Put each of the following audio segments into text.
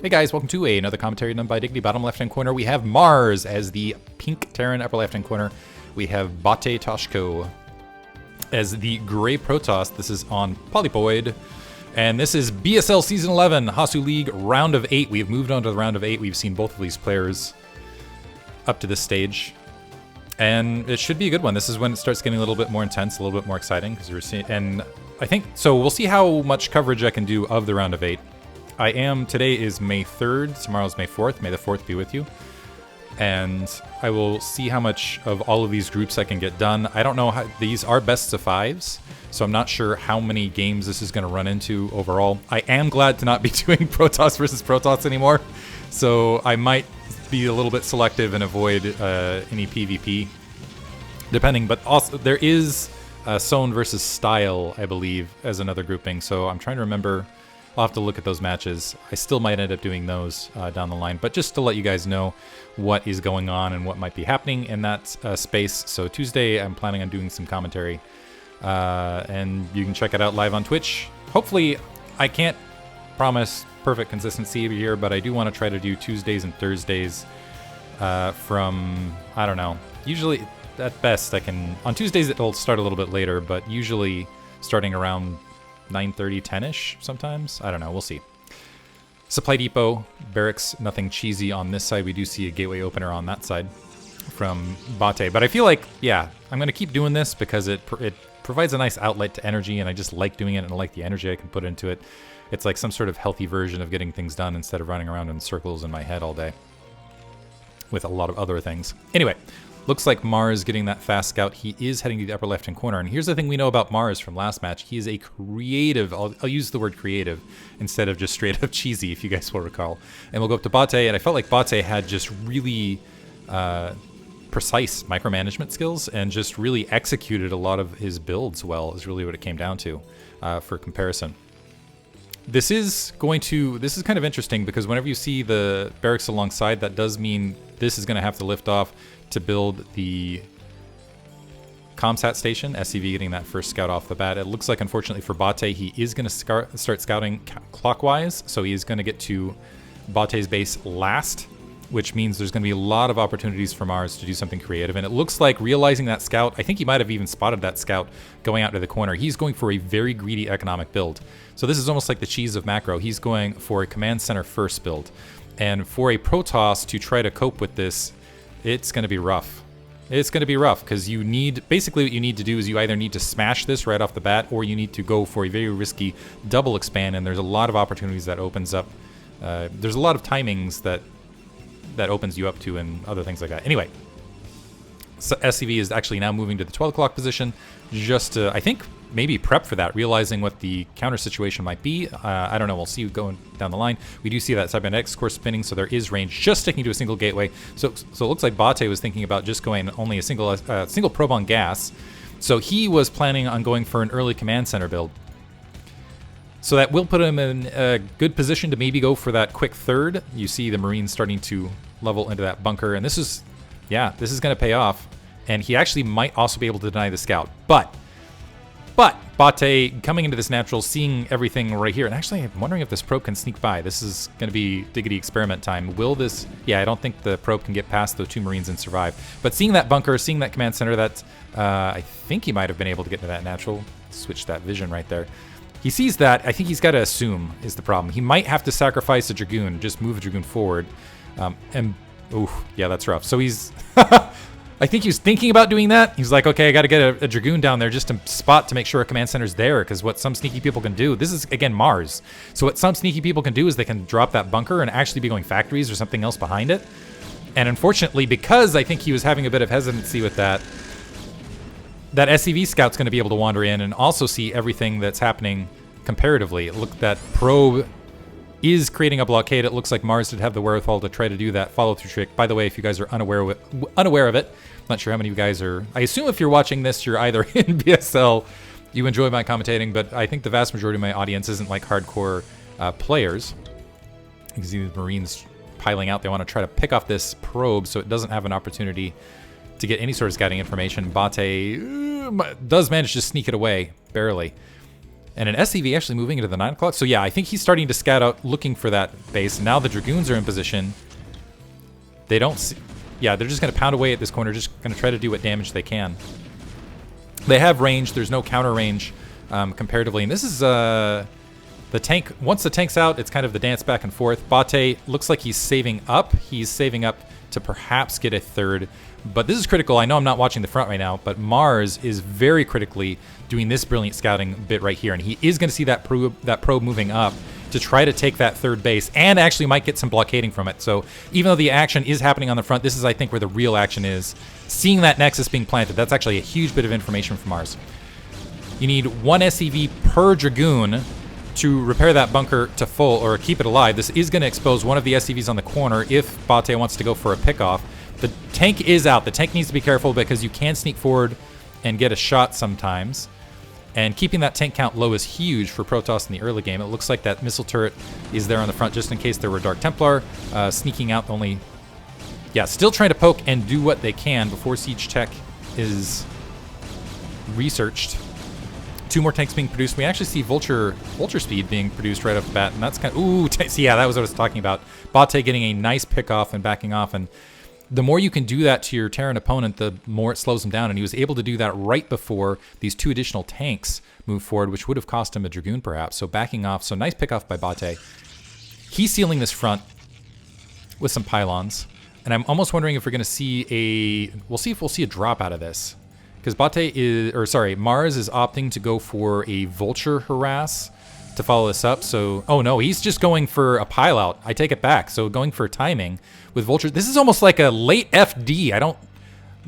Hey guys, welcome to another commentary done by Diggity. Bottom left-hand corner, we have Maars as the pink Terran. Upper left-hand corner, we have BateToshko as the gray Protoss. This is on Polypoid. And this is BSL Season 11, Hasuleague Round of 8. We've moved on to the Round of 8. We've seen both of these players up to this stage. And it should be a good one. This is when it starts getting a little bit more intense, a little bit more exciting. Because we're seeing, and I think, so we'll see how much coverage I can do of the Round of 8. Today is May 3rd, tomorrow's May 4th. May the 4th be with you. And I will see how much of all of these groups I can get done. I don't know how, these are best of 5s, so I'm not sure how many games this is going to run into overall. I am glad to not be doing Protoss versus Protoss anymore, so I might be a little bit selective and avoid any PvP, depending. But also, there is Sown versus Style, I believe, as another grouping, so I'm trying to remember. I'll have to look at those matches. I still might end up doing those down the line, but just to let you guys know what is going on and what might be happening in that space. So Tuesday, I'm planning on doing some commentary, and you can check it out live on Twitch. Hopefully, I can't promise perfect consistency here, but I do want to try to do Tuesdays and Thursdays from, I don't know, usually at best I can, on Tuesdays it'll start a little bit later, but usually starting around 9:30, 10-ish sometimes. I don't know. We'll see. Supply Depot, Barracks, nothing cheesy on this side. We do see a gateway opener on that side from Bate. But I feel like, yeah, I'm going to keep doing this because it provides a nice outlet to energy, and I just like doing it and I like the energy I can put into it. It's like some sort of healthy version of getting things done instead of running around in circles in my head all day with a lot of other things. Anyway. Looks like Maars getting that fast scout. He is heading to the upper left-hand corner. And here's the thing we know about Maars from last match. He is a creative, I'll use the word creative instead of just straight up cheesy, if you guys will recall. And we'll go up to Bate, and I felt like Bate had just really precise micromanagement skills and just really executed a lot of his builds well, is really what it came down to for comparison. This is kind of interesting because whenever you see the barracks alongside, that does mean this is going to have to lift off to build the ComSat station. SCV getting that first scout off the bat. It looks like, unfortunately for Bate, he is going to start scouting clockwise, so he's going to get to Bate's base last, which means there's going to be a lot of opportunities for Maars to do something creative. And it looks like, realizing that scout, I think he might have even spotted that scout going out to the corner. He's going for a very greedy economic build. So this is almost like the cheese of macro. He's going for a command center first build. And for a Protoss to try to cope with this, it's going to be rough. It's going to be rough because you need, basically what you need to do is you either need to smash this right off the bat, or you need to go for a very risky double expand, and there's a lot of opportunities that opens up. There's a lot of timings that opens you up to and other things like that. Anyway, so SCV is actually now moving to the 12 o'clock position just to, I think, maybe prep for that, realizing what the counter situation might be. I don't know. We'll see going down the line. We do see that cybernetics core spinning, so there is range just sticking to a single gateway. So it looks like Bate was thinking about just going only a single probe on gas. So he was planning on going for an early command center build. So that will put him in a good position to maybe go for that quick third. You see the Marines starting to level into that bunker, and this is going to pay off. And he actually might also be able to deny the scout. But Bate coming into this natural, seeing everything right here. And actually, I'm wondering if this probe can sneak by. This is going to be Diggity experiment time. Will this? Yeah, I don't think the probe can get past those two Marines and survive. But seeing that bunker, seeing that command center, I think he might have been able to get into that natural. Switch that vision right there. He sees that. I think he's got to assume is the problem. He might have to sacrifice a Dragoon, just move a Dragoon forward. Yeah, that's rough. So he's... I think he was thinking about doing that. He's like, okay, I got to get a Dragoon down there just to spot to make sure a command center's there, because what some sneaky people can do, this is, again, Maars. So what some sneaky people can do is they can drop that bunker and actually be going factories or something else behind it. And unfortunately, because I think he was having a bit of hesitancy with that SCV scout's going to be able to wander in and also see everything that's happening comparatively. Look, that probe is creating a blockade. It looks like Maars did have the wherewithal to try to do that follow-through trick. By the way, if you guys are unaware of it, not sure how many of you guys are. I assume if you're watching this, you're either in BSL, you enjoy my commentating, but I think the vast majority of my audience isn't like hardcore players. You can see the Marines piling out. They want to try to pick off this probe so it doesn't have an opportunity to get any sort of scouting information. Bate does manage to sneak it away, barely. And an SCV actually moving into the 9 o'clock. So yeah, I think he's starting to scout out, looking for that base. Now the Dragoons are in position. They don't see... Yeah, they're just going to pound away at this corner, just going to try to do what damage they can. They have range. There's no counter range comparatively. And this is the tank. Once the tank's out, it's kind of the dance back and forth. Bate looks like he's saving up. He's saving up to perhaps get a third. But this is critical. I know I'm not watching the front right now, but Maars is very critically doing this brilliant scouting bit right here. And he is going to see that probe moving up to try to take that third base, and actually might get some blockading from it. So even though the action is happening on the front, this is, I think, where the real action is. Seeing that Nexus being planted, that's actually a huge bit of information from Maars. You need 1 SCV per Dragoon to repair that bunker to full, or keep it alive. This is going to expose one of the SCVs on the corner if Bate wants to go for a pickoff. The tank is out. The tank needs to be careful because you can sneak forward and get a shot sometimes. And keeping that tank count low is huge for Protoss in the early game. It looks like that missile turret is there on the front just in case there were Dark Templar. Sneaking out only... Yeah, still trying to poke and do what they can before Siege Tech is researched. 2 more tanks being produced. We actually see Vulture speed being produced right off the bat, and that's kind of... Ooh, see, yeah, that was what I was talking about. Bate getting a nice pick-off and backing off, and the more you can do that to your Terran opponent, the more it slows him down. And he was able to do that right before these 2 additional tanks moved forward, which would have cost him a Dragoon perhaps. So backing off. So nice pick off by Bate. He's sealing this front with some pylons. And I'm almost wondering if we're going to see a... We'll see if we'll see a drop out of this. Because Maars is opting to go for a Vulture harass to follow this up. So, oh no, he's just going for a pile out. I take it back. So going for timing with Vulture. This is almost like a late FD. I don't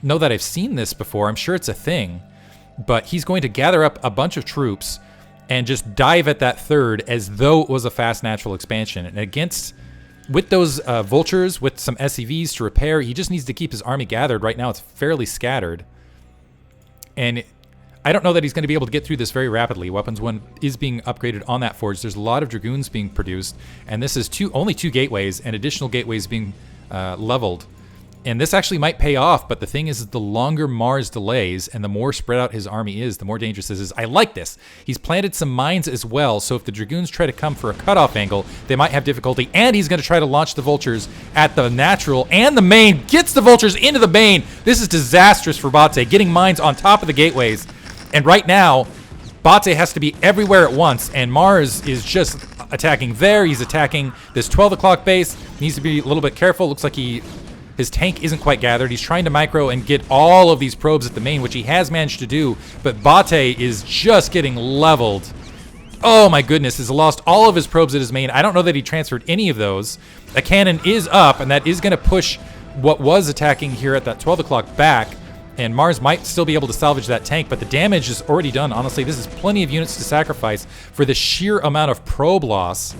know that I've seen this before. I'm sure it's a thing. But he's going to gather up a bunch of troops and just dive at that third as though it was a fast natural expansion. And with those Vultures, with some SCVs to repair, he just needs to keep his army gathered. Right now it's fairly scattered. And I don't know that he's going to be able to get through this very rapidly. Weapons 1 is being upgraded on that forge. There's a lot of Dragoons being produced, and this is only 2 gateways and additional gateways being leveled. And this actually might pay off, but the thing is the longer Maars delays and the more spread out his army is, the more dangerous this is. I like this. He's planted some mines as well, so if the Dragoons try to come for a cutoff angle, they might have difficulty. And he's going to try to launch the Vultures at the natural and the main. Gets the Vultures into the main. This is disastrous for Bate, getting mines on top of the gateways. And right now, Bate has to be everywhere at once, and Maars is just attacking there. He's attacking this 12 o'clock base. Needs to be a little bit careful. Looks like his tank isn't quite gathered. He's trying to micro and get all of these probes at the main, which he has managed to do, but Bate is just getting leveled. Oh my goodness, he's lost all of his probes at his main. I don't know that he transferred any of those. A cannon is up, and that is going to push what was attacking here at that 12 o'clock back. And Maars might still be able to salvage that tank, but the damage is already done. Honestly, this is plenty of units to sacrifice for the sheer amount of probe loss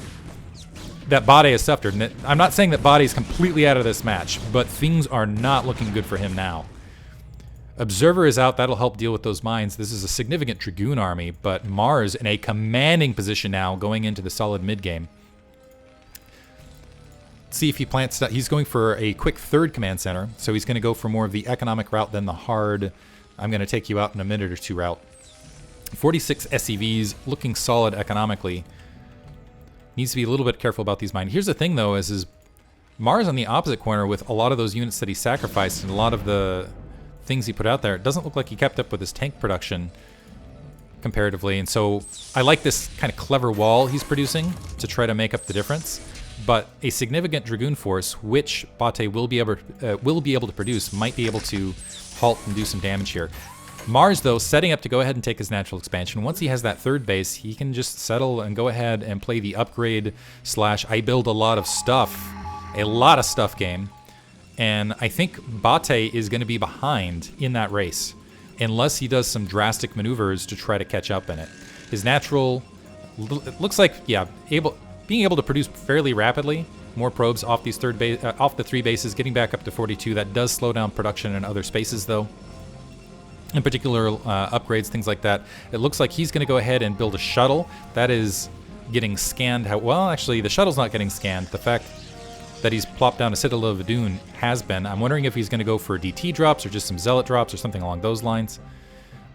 that Bate has suffered. And I'm not saying that Bate is completely out of this match, but things are not looking good for him now. Observer is out. That'll help deal with those mines. This is a significant Dragoon army, but Maars in a commanding position now going into the solid mid-game. See if he plants that. He's going for a quick 3rd command center, so he's going to go for more of the economic route than the hard, I'm going to take you out in a minute or 2 route. 46 SCVs, looking solid economically. Needs to be a little bit careful about these mines. Here's the thing, though, is Maars on the opposite corner with a lot of those units that he sacrificed and a lot of the things he put out there. It doesn't look like he kept up with his tank production comparatively, and so I like this kind of clever wall he's producing to try to make up the difference. But a significant Dragoon force, which Bate will be able to produce, might be able to halt and do some damage here. Maars, though, setting up to go ahead and take his natural expansion. Once he has that 3rd base, he can just settle and go ahead and play the upgrade / I build a lot of stuff game. And I think Bate is going to be behind in that race, unless he does some drastic maneuvers to try to catch up in it. His natural, it looks like, yeah, being able to produce fairly rapidly, more probes off these off the 3 bases, getting back up to 42. That does slow down production in other spaces, though. In particular, upgrades, things like that. It looks like he's going to go ahead and build a shuttle. That is getting scanned. Well, actually, the shuttle's not getting scanned. The fact that he's plopped down a Citadel of Adun has been. I'm wondering if he's going to go for DT drops or just some Zealot drops or something along those lines.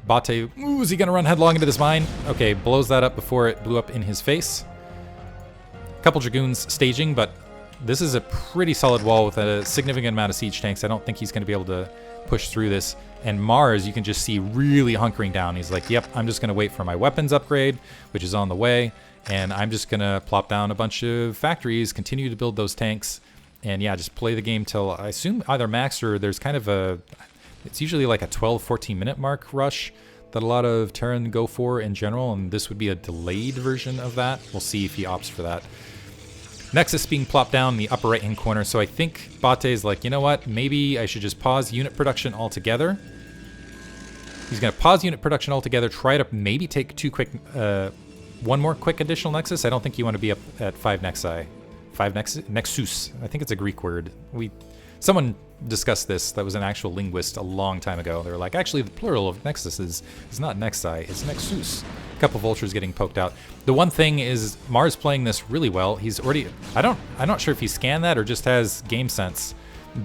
Bate, ooh, is he gonna run headlong into this mine? Okay, blows that up before it blew up in his face. Couple Dragoons staging, but this is a pretty solid wall with a significant amount of siege tanks. I don't think he's gonna be able to push through this. And Maars, you can just see really hunkering down. He's like, yep, I'm just gonna wait for my weapons upgrade, which is on the way, and I'm just gonna plop down a bunch of factories, continue to build those tanks, and yeah, just play the game till, I assume, either max or there's kind of a, it's usually like a 12-14 minute mark rush that a lot of Terran go for in general, and this would be a delayed version of that. We'll see if he opts for that. Nexus being plopped down in the upper right hand corner, so I think Bate is like, you know what, maybe I should just pause unit production altogether. He's going to pause unit production altogether, try to maybe take one more quick additional Nexus. I don't think you want to be up at 5 Nexi. 5 Nexus. I think it's a Greek word. Someone discussed this that was an actual linguist a long time ago. They were like, actually, the plural of Nexus is not Nexi, it's Nexus. A couple vultures getting poked out. The one thing is Maars playing this really well. He's already, I'm not sure if he scanned that or just has game sense,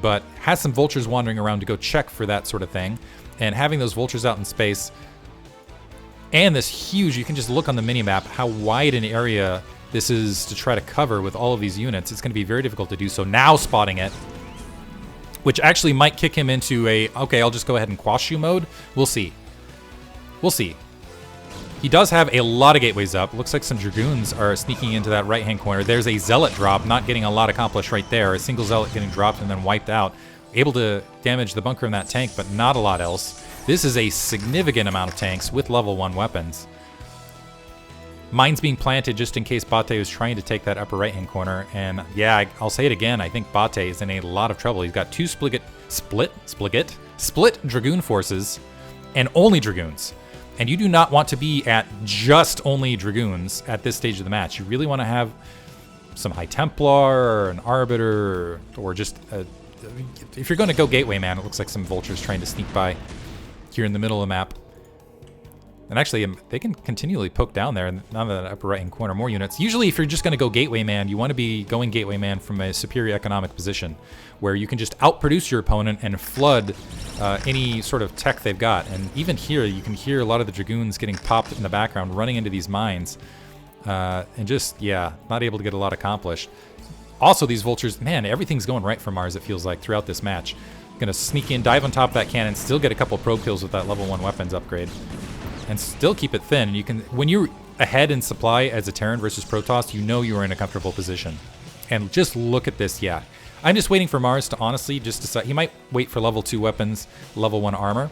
but has some vultures wandering around to go check for that sort of thing. And having those vultures out in space and this huge, you can just look on the minimap how wide an area this is to try to cover with all of these units. It's going to be very difficult to do so. Now spotting it, which actually might kick him into a, okay, I'll just go ahead and quash you mode. We'll see. We'll see. He does have a lot of gateways up. Looks like some Dragoons are sneaking into that right-hand corner. There's a Zealot drop, not getting a lot accomplished right there. A single Zealot getting dropped and then wiped out. Able to damage the bunker in that tank, but not a lot else. This is a significant amount of tanks with level 1 weapons. Mines being planted just in case Bate was trying to take that upper right-hand corner. And yeah, I'll say it again, I think Bate is in a lot of trouble. He's got 2 split Dragoon forces and only Dragoons. And you do not want to be at just only Dragoons at this stage of the match. You really want to have some High Templar or an Arbiter or just a... If you're going to go Gateway Man, it looks like some vultures trying to sneak by here in the middle of the map. And actually, they can continually poke down there in the upper right-hand corner. More units. Usually, if you're just going to go Gateway Man, you want to be going Gateway Man from a superior economic position, where you can just outproduce your opponent and flood any sort of tech they've got. And even here, you can hear a lot of the Dragoons getting popped in the background, running into these mines. And just, yeah, not able to get a lot accomplished. Also, these vultures, man, everything's going right for Maars, it feels like, throughout this match. Gonna sneak in, dive on top of that cannon, still get a couple pro kills with that level 1 weapons upgrade. And still keep it thin. You can, when you're ahead in supply as a Terran versus Protoss, you know you're in a comfortable position. And just look at this, yeah. I'm just waiting for Maars to honestly just decide. He might wait for level 2 weapons, level 1 armor,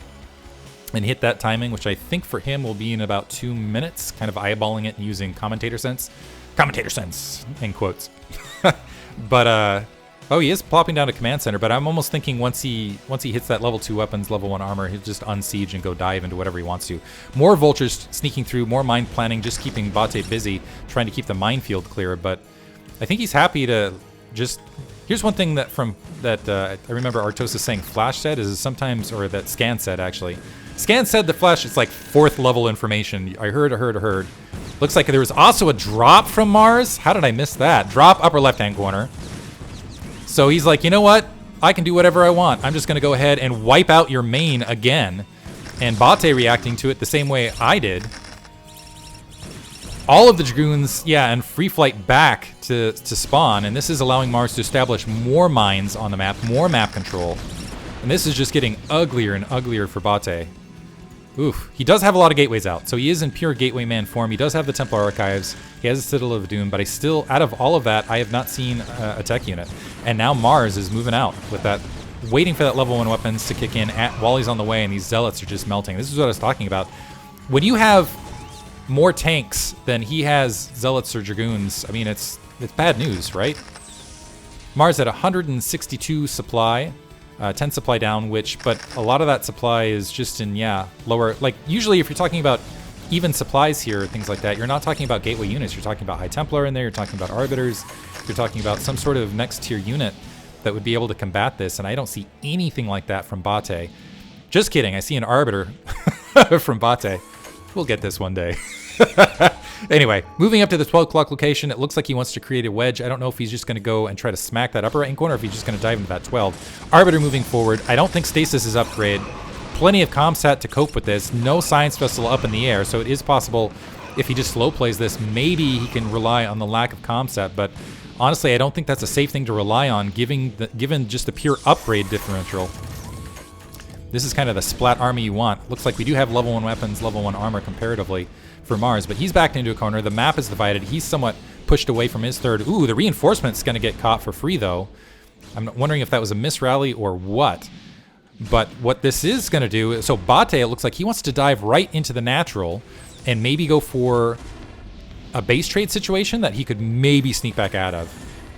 and hit that timing, which I think for him will be in about 2 minutes, kind of eyeballing it and using commentator sense. Commentator sense, in quotes. But, oh, he is plopping down a command center, but I'm almost thinking once he hits that level 2 weapons, level 1 armor, he'll just unsiege and go dive into whatever he wants to. More vultures sneaking through, more mine planning, just keeping Bate busy, trying to keep the minefield clear, but I think he's happy to just... Here's one thing that I remember Artosis saying Flash said is sometimes, or that Scan said actually. Scan said the Flash, it's like 4th level information. I heard. Looks like there was also a drop from Maars. How did I miss that? Drop upper left-hand corner. So he's like, you know what? I can do whatever I want. I'm just going to go ahead and wipe out your main again. And Bate reacting to it the same way I did. All of the Dragoons, yeah, and free flight back to spawn. And this is allowing Maars to establish more mines on the map, more map control. And this is just getting uglier and uglier for Bate. Oof. He does have a lot of gateways out, so he is in pure gateway man form. He does have the Templar Archives. He has a Citadel of Doom, but I still, out of all of that, I have not seen a tech unit. And now Maars is moving out with that, waiting for that level 1 weapons to kick in while he's on the way, and these Zealots are just melting. This is what I was talking about. When you have more tanks than he has Zealots or Dragoons, I mean, it's bad news, right? Maars at 162 supply. 10 supply down, but a lot of that supply is just in, yeah, lower, like, usually if you're talking about even supplies here, things like that, you're not talking about gateway units, you're talking about High Templar in there, you're talking about Arbiters, you're talking about some sort of next tier unit that would be able to combat this, and I don't see anything like that from Bate. Just kidding, I see an Arbiter from Bate. We'll get this one day. Anyway, moving up to the 12 o'clock location, it looks like he wants to create a wedge. I don't know if he's just going to go and try to smack that upper right-hand corner, or if he's just going to dive into that 12. Arbiter moving forward. I don't think Stasis is upgrade. plenty of comsat to cope with this. No Science Vessel up in the air, so it is possible if he just slow plays this, maybe he can rely on the lack of comsat. But honestly, I don't think that's a safe thing to rely on, given just the pure upgrade differential. This is kind of the splat army you want. Looks like we do have level 1 weapons, level 1 armor comparatively for Maars, but he's backed into a corner. The map is divided. He's somewhat pushed away from his third. Ooh, the reinforcement's going to get caught for free, though. I'm wondering if that was a misrally or what. But what this is going to do, so Bate, it looks like he wants to dive right into the natural and maybe go for a base trade situation that he could maybe sneak back out of.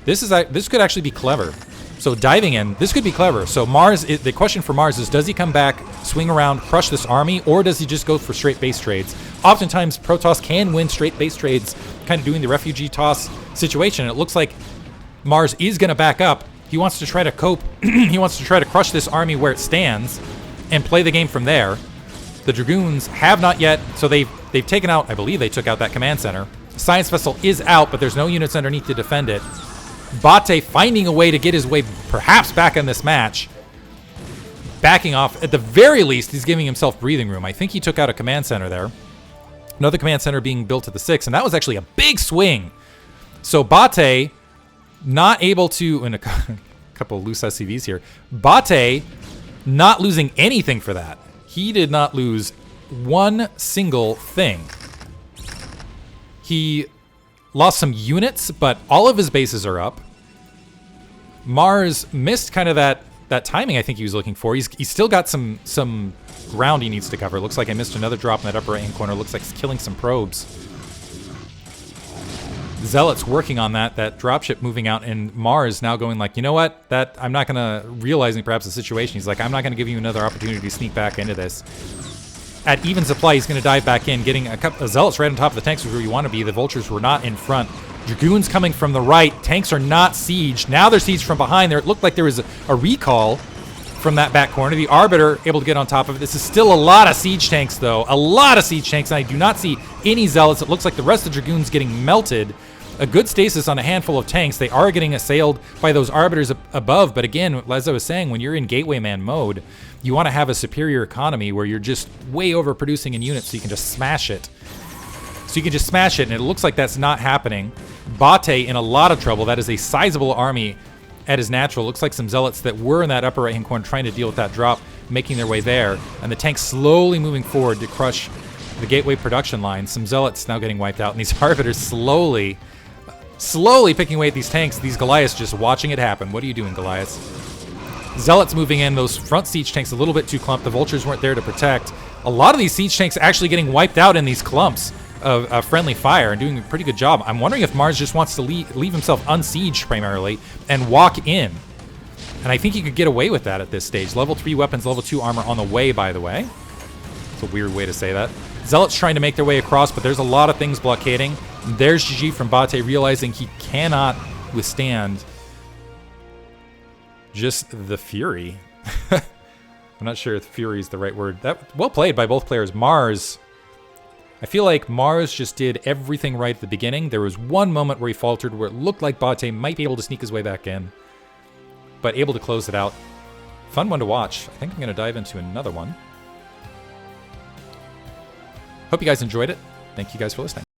This could actually be clever. So diving in, this could be clever. So Maars, the question for Maars is, does he come back, swing around, crush this army, or does he just go for straight base trades? Oftentimes, Protoss can win straight base trades, kind of doing the refugee toss situation. It looks like Maars is going to back up. He wants to try to cope. He wants to try to crush this army where it stands and play the game from there. The Dragoons have not yet, so they've taken out, I believe they took out that command center. Science Vessel is out, but there's no units underneath to defend it. Bate finding a way to get his way perhaps back in this match. Backing off. At the very least, he's giving himself breathing room. I think he took out a command center there. Another command center being built to the 6, and that was actually a big swing. So Bate not able to, in a couple of loose SCVs here, Bate not losing anything for that. He did not lose one single thing. He lost some units, but all of his bases are up. Maars missed kind of that timing I think he was looking for. He's still got some ground he needs to cover. Looks like I missed another drop in that upper right-hand corner. Looks like he's killing some probes. Zealot's working on that dropship moving out, and Maars now going like, you know what? I'm not gonna, realizing perhaps the situation. He's like, I'm not gonna give you another opportunity to sneak back into this. At even supply, he's gonna dive back in, getting a couple of Zealots right on top of the tanks, where you want to be. The Vultures were not in front. Dragoons coming from the right. Tanks are not sieged. Now they're sieged from behind. There, it looked like there was a recall from that back corner. The Arbiter able to get on top of it. This is still a lot of siege tanks, though. A lot of siege tanks, and I do not see any Zealots. It looks like the rest of the Dragoons getting melted. A good stasis on a handful of tanks. They are getting assailed by those Arbiters above, but again, as I was saying, when you're in Gateway Man mode, you want to have a superior economy where you're just way overproducing in units so you can just smash it. And it looks like that's not happening. Bate in a lot of trouble. That is a sizable army at his natural. Looks like some Zealots that were in that upper right-hand corner trying to deal with that drop, making their way there. And the tanks slowly moving forward to crush the Gateway production line. Some Zealots now getting wiped out, and these Arbiters slowly picking away at these tanks. These Goliaths just watching it happen. What are you doing, Goliaths? Zealots moving in. Those front siege tanks a little bit too clumped. The Vultures weren't there to protect. A lot of these siege tanks actually getting wiped out in these clumps of friendly fire and doing a pretty good job. I'm wondering if Maars just wants to leave himself unsieged primarily and walk in. And I think he could get away with that at this stage. Level 3 weapons, level 2 armor on the way, by the way. It's a weird way to say that. Zealots trying to make their way across, but there's a lot of things blockading. There's GG from Bate realizing he cannot withstand just the fury. I'm not sure if fury is the right word. That well played by both players. Maars, I feel like Maars just did everything right at the beginning. There was one moment where he faltered, where it looked like Bate might be able to sneak his way back in, but able to close it out. Fun one to watch. I think I'm going to dive into another one. Hope you guys enjoyed it. Thank you guys for listening.